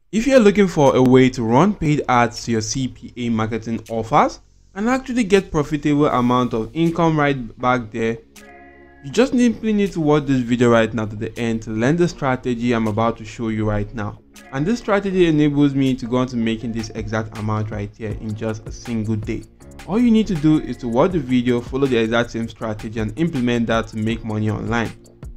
If you're looking for a way to run paid ads to your CPA marketing offers and actually get profitable amount of income right back there, you just simply need to watch this video right now to the end to learn the strategy I'm about to show you right now. And this strategy enables me to go on to making this exact amount right here in just a single day. All you need to do is to watch the video, follow the exact same strategy and implement that to make money online.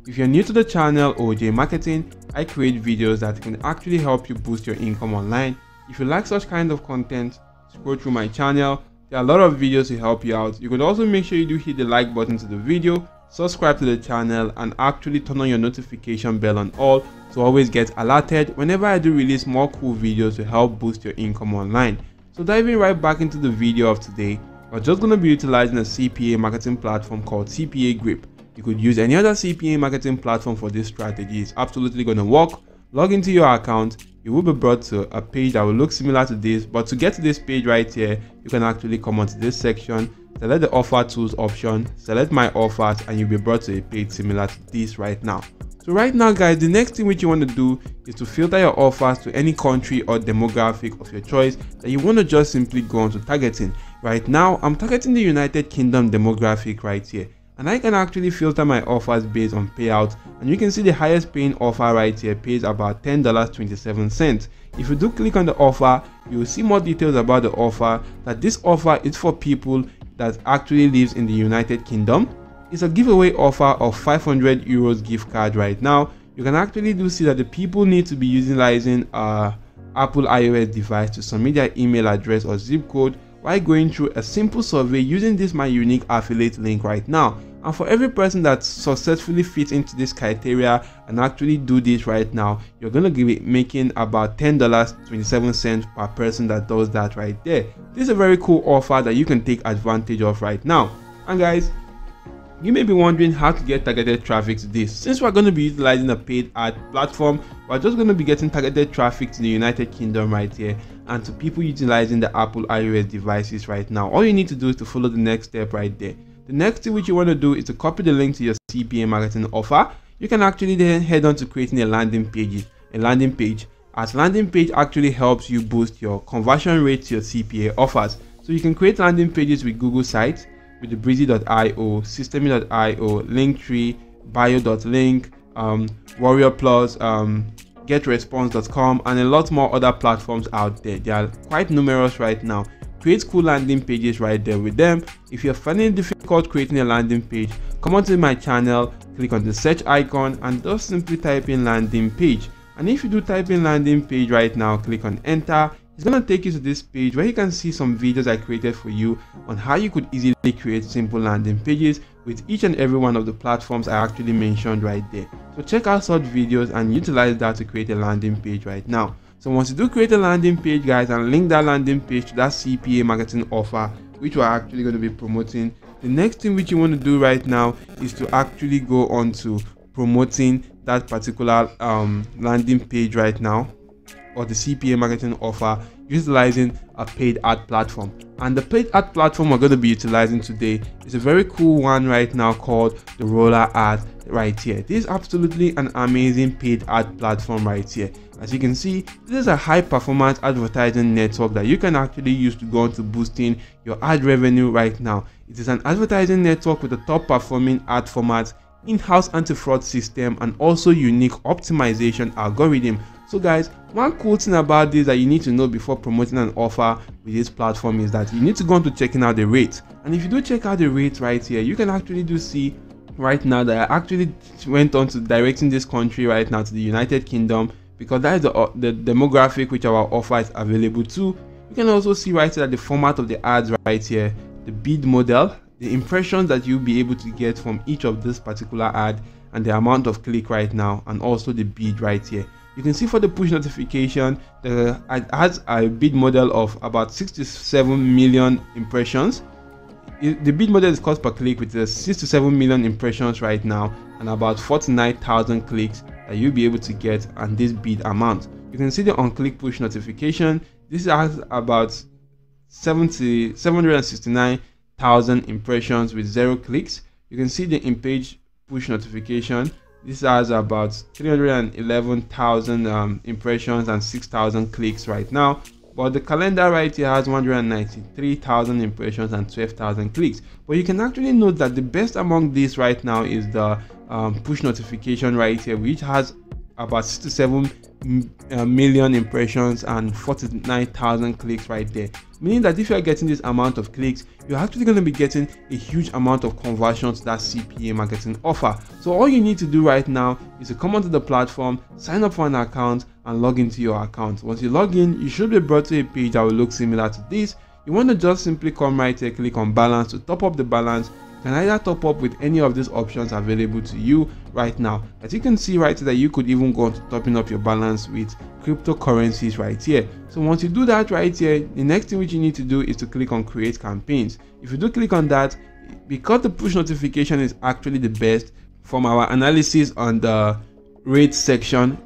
If you're new to the channel OJ Marketing, I create videos that can actually help you boost your income online. If you like such kind of content, scroll through my channel. There are a lot of videos to help you out. You can also make sure you do hit the like button to the video, subscribe to the channel and actually turn on your notification bell on all to always get alerted whenever I do release more cool videos to help boost your income online. So diving right back into the video of today, we're just going to be utilizing a CPA marketing platform called CPA Grip. You could use any other CPA marketing platform for this strategy. It's absolutely going to work. Log into your account. You will be brought to a page that will look similar to this, but to get to this page right here, you can actually come onto this section, select the offer tools option, select my offers, and you'll be brought to a page similar to this right now. So right now guys, the next thing which you want to do is to filter your offers to any country or demographic of your choice that you want to just simply go on to targeting. Right now I'm targeting the United Kingdom demographic right here, and I can actually filter my offers based on payout, and you can see the highest paying offer right here pays about $10.27. If you do click on the offer, you will see more details about the offer, that this offer is for people that actually lives in the United Kingdom. It's a giveaway offer of 500 euros gift card right now. You can actually do see that the people need to be utilizing Apple iOS device to submit their email address or zip code while going through a simple survey using this my unique affiliate link right now. And for every person that successfully fits into this criteria and actually do this right now, you're going to be making about $10.27 per person that does that right there. This is a very cool offer that you can take advantage of right now. And guys, you may be wondering how to get targeted traffic to this. Since we're going to be utilizing a paid ad platform, we're just going to be getting targeted traffic to the United Kingdom right here and to people utilizing the Apple iOS devices right now. All you need to do is to follow the next step right there. The next thing which you want to do is to copy the link to your CPA marketing offer. You can actually then head on to creating a landing page. As landing page actually helps you boost your conversion rate to your CPA offers. So you can create landing pages with Google Sites, with the breezy.io, systemy.io, linktree, bio.link, warrior plus, getresponse.com, and a lot more other platforms out there. They are quite numerous right now. Create cool landing pages right there with them. If you're finding it difficult creating a landing page, come onto my channel, click on the search icon and just simply type in landing page. And if you do type in landing page right now, click on enter. It's going to take you to this page where you can see some videos I created for you on how you could easily create simple landing pages with each and every one of the platforms I actually mentioned right there. So check out such videos and utilize that to create a landing page right now. So once you do create a landing page guys and link that landing page to that CPA marketing offer which we're actually going to be promoting, the next thing which you want to do right now is to actually go on to promoting that particular landing page right now, or the CPA marketing offer, utilizing a paid ad platform. And the paid ad platform we're going to be utilizing today is a very cool one right now called the Roller Ad right here. This is absolutely an amazing paid ad platform right here. As you can see, this is a high performance advertising network that you can actually use to go on to boosting your ad revenue right now. It is an advertising network with a top performing ad format, in-house anti-fraud system, and also unique optimization algorithm. So guys, one cool thing about this that you need to know before promoting an offer with this platform is that you need to go on to checking out the rates. And if you do check out the rates right here, you can actually do see right now that I actually went on to directing this country right now to the United Kingdom, because that is the demographic which our offer is available to. You can also see right here that the format of the ads right here, the bid model, the impressions that you'll be able to get from each of this particular ad, and the amount of click right now, and also the bid right here. You can see for the push notification, the ad has a bid model of about 67 million impressions. The bid model is cost per click with 6 to 7 million impressions right now, and about 49,000 clicks that you'll be able to get on this bid amount. You can see the on-click push notification. This has about 769,000 impressions with 0 clicks. You can see the in-page push notification. This has about 311,000 impressions and 6,000 clicks right now. But the calendar right here has 193,000 impressions and 12,000 clicks. But you can actually note that the best among these right now is the push notification right here, which has about 67 million impressions and 49,000 clicks right there, meaning that if you are getting this amount of clicks, you're actually going to be getting a huge amount of conversion to that CPA marketing offer. So all you need to do right now is to come onto the platform, sign up for an account and log into your account. Once you log in, you should be brought to a page that will look similar to this. You want to just simply come right here, click on balance to top up the balance. You can either top up with any of these options available to you right now. As you can see right here, that you could even go on to topping up your balance with cryptocurrencies right here. So once you do that right here, the next thing which you need to do is to click on create campaigns. If you do click on that, because the push notification is actually the best from our analysis on the rate section,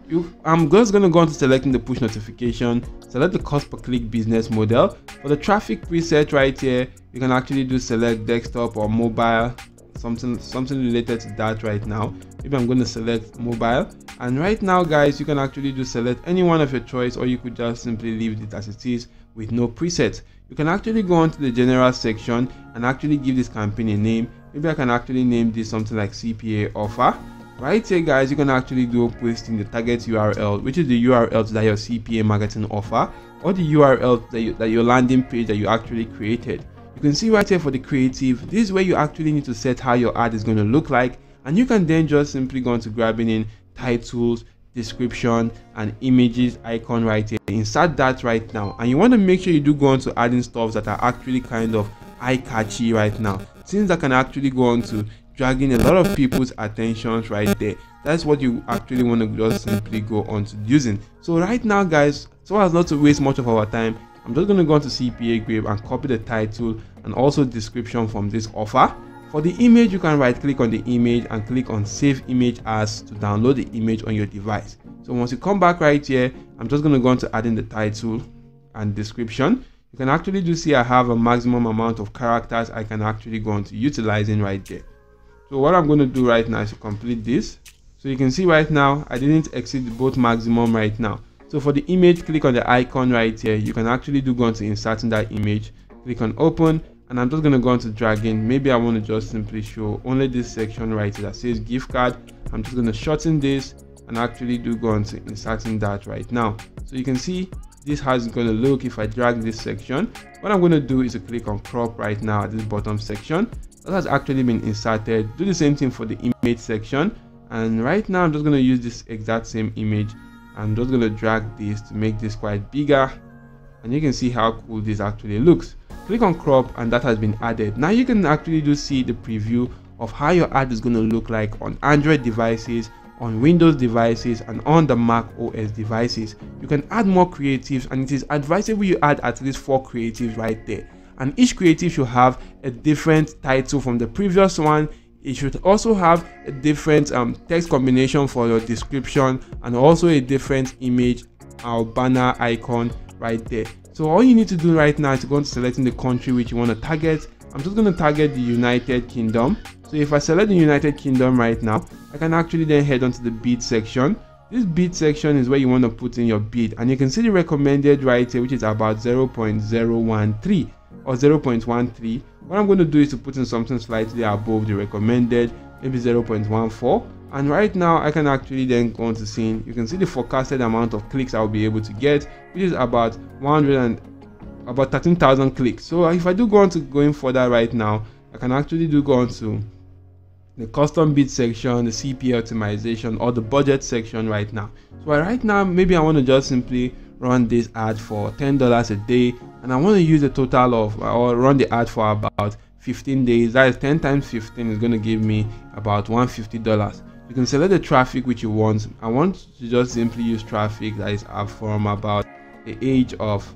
I'm just going to go on to selecting the push notification, select the cost per click business model. For the traffic preset right here, you can actually do select desktop or mobile, something related to that right now. Maybe I'm going to select mobile, and right now guys, you can actually do select any one of your choice, or you could just simply leave it as it is with no preset. You can actually go on to the general section and actually give this campaign a name. Maybe I can actually name this something like CPA offer. Right here guys, you can actually do pasting the target URL, which is the URL to that your CPA marketing offer, or the URL that your landing page that you actually created. You can see right here for the creative, this is where you actually need to set how your ad is going to look like, and you can then just simply go on to grabbing in titles, description and images icon right here. Insert that right now, and you want to make sure you do go on to adding stuff that are actually kind of eye-catchy right now, since that can actually go on to dragging a lot of people's attentions right there. That's what you actually want to just simply go on to using. So right now guys, so as not to waste much of our time, I'm just going to go on to CPA Grave and copy the title and also description from this offer. For the image, you can right click on the image and click on save image as to download the image on your device. So once you come back right here, I'm just going to go on to adding the title and description. You can actually do see I have a maximum amount of characters I can actually go on to utilizing right there. So what I'm going to do right now is to complete this. So you can see right now I didn't exceed both maximum right now. So for the image, click on the icon right here. You can actually do go on to inserting that image, click on open, and I'm just going to go on to dragging. Maybe I want to just simply show only this section right here that says gift card. I'm just going to shorten this and actually do go on to inserting that right now. So you can see this how it's going to look if I drag this section. What I'm going to do is to click on crop right now at this bottom section. That has actually been inserted. Do the same thing for the image section, and right now I'm just going to use this exact same image. I'm just going to drag this to make this quite bigger, and you can see how cool this actually looks. Click on crop and that has been added. Now you can actually do see the preview of how your ad is going to look like on Android devices, on Windows devices, and on the Mac OS devices. You can add more creatives, and it is advisable you add at least 4 creatives right there, and each creative should have a different title from the previous one. It should also have a different text combination for your description, and also a different image or banner icon right there. So all you need to do right now is to go into selecting the country which you want to target. I'm just going to target the United Kingdom. So if I select the United Kingdom right now, I can actually then head on to the bid section. This bid section is where you want to put in your bid, and you can see the recommended right here, which is about 0.013 or 0.13. What I'm going to do is to put in something slightly above the recommended, maybe 0.14. And right now I can actually then go on to seeing, you can see the forecasted amount of clicks I'll be able to get, which is about 13,000 clicks. So if I do go on to going further right now, I can actually do go on to the custom bid section, the CPA optimization, or the budget section right now. So right now maybe I want to just simply run this ad for $10 a day, and I want to use a total of, or run the ad for about 15 days. That is 10 times 15 is going to give me about $150. You can select the traffic which you want. I want to just simply use traffic that is up from about the age of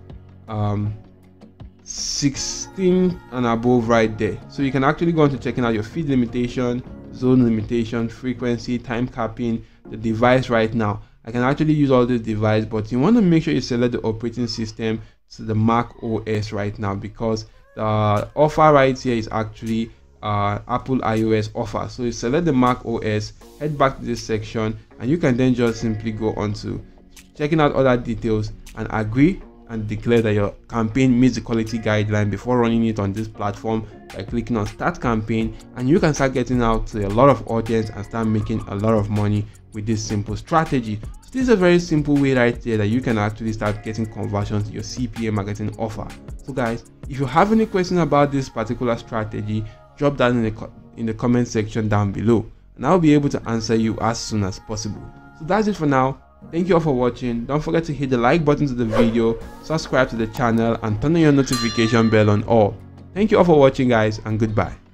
16 and above right there. So you can actually go on to checking out your feed limitation, zone limitation, frequency, time capping, the device right now. I can actually use all this device, but you want to make sure you select the operating system to the Mac OS right now, because the offer right here is actually Apple iOS offer. So you select the Mac OS, head back to this section, and you can then just simply go on to checking out other details and agree and declare that your campaign meets the quality guideline before running it on this platform by clicking on start campaign, and you can start getting out to a lot of audience and start making a lot of money with this simple strategy. So this is a very simple way right there that you can actually start getting conversions to your CPA marketing offer. So guys, if you have any questions about this particular strategy, drop that in the comment section down below, and I'll be able to answer you as soon as possible. So that's it for now. Thank you all for watching. Don't forget to hit the like button to the video, subscribe to the channel, and turn on your notification bell on all. Thank you all for watching guys, and goodbye.